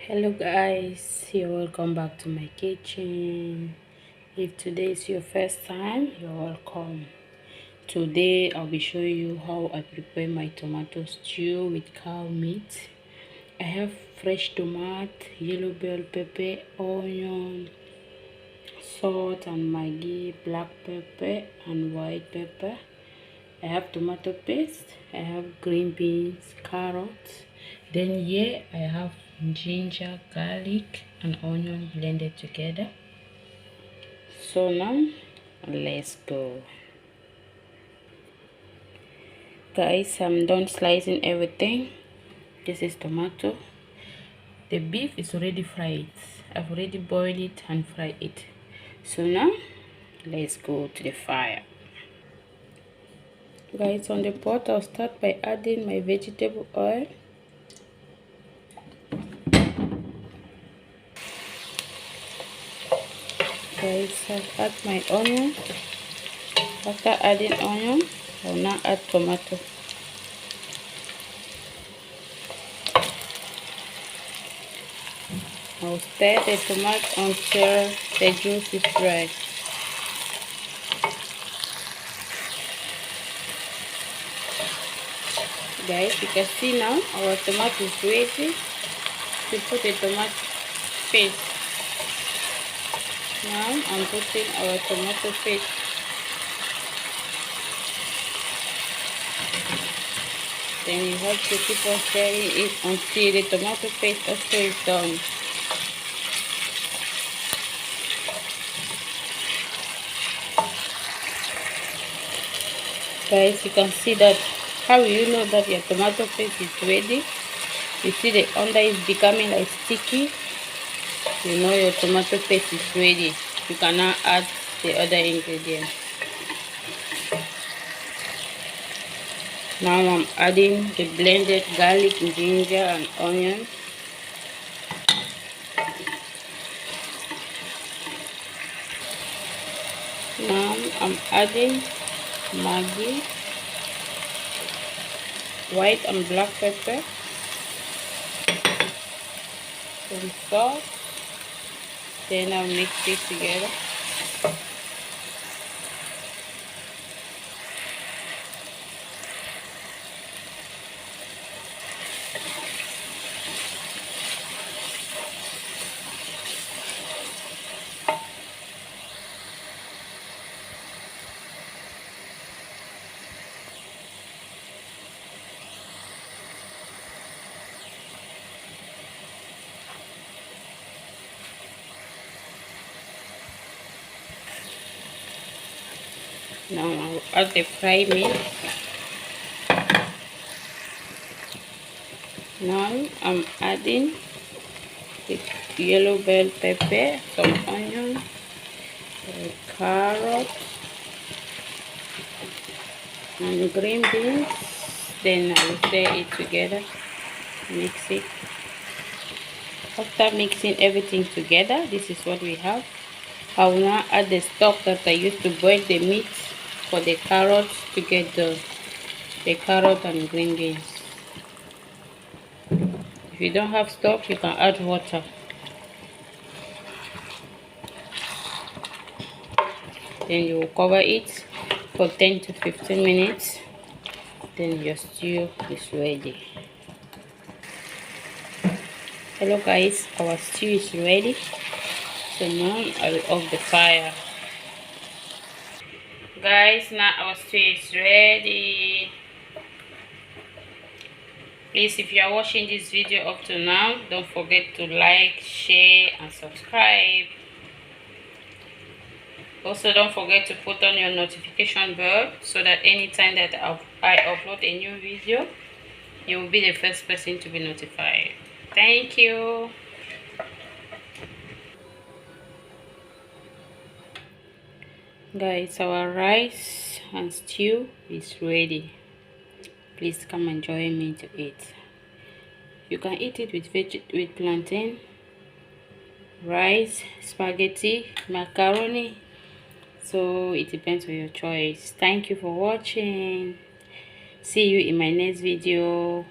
Hello guys, you're welcome back to my kitchen. If today is your first time, you're welcome. Today I'll be showing you how I prepare my tomato stew with cow meat. I have fresh tomato, yellow bell pepper, onion, salt and Maggi, black pepper and white pepper. I have tomato paste, I have green beans, carrots. Then here I have ginger, garlic and onion blended together. So now let's go. Guys, I'm done slicing everything. This is tomato. The beef is already fried. I've already boiled it and fried it. So now let's go to the fire. Guys, on the pot I'll start by adding my vegetable oil. Guys, I'll add my onion. After adding onion, I'll now add tomato. I'll stir the tomato until the juice is dry. Guys, you can see now our tomato is ready to put the tomato paste. Now I'm putting our tomato paste. Then you have to keep on stirring it until the tomato paste also is done. Guys, you can see that. How will you know that your tomato paste is ready? You see the under is becoming like sticky. You know your tomato paste is ready. You can now add the other ingredients. Now I'm adding the blended garlic, ginger and onion. Now I'm adding Maggi, white and black pepper, some salt. Then I'll mix it together. Now I'll add the fried meat. Now I'm adding the yellow bell pepper, some onion, carrot and green beans. Then I will stir it together, mix it. After mixing everything together, this is what we have. I will now add the stock that I used to boil the meat for the carrots to get the carrot and green beans. If you don't have stock, you can add water. Then you will cover it for 10 to 15 minutes. Then your stew is ready. Hello guys, our stew is ready. So now I will off the fire. Guys, now our stew is ready. Please, if you are watching this video up to now, don't forget to like, share and subscribe. Also, don't forget to put on your notification bell so that anytime that I upload a new video, you will be the first person to be notified. Thank you. Guys, our rice and stew is ready. Please come and join me to eat. You can eat it with plantain, rice, spaghetti, macaroni. So it depends on your choice. Thank you for watching. See you in my next video.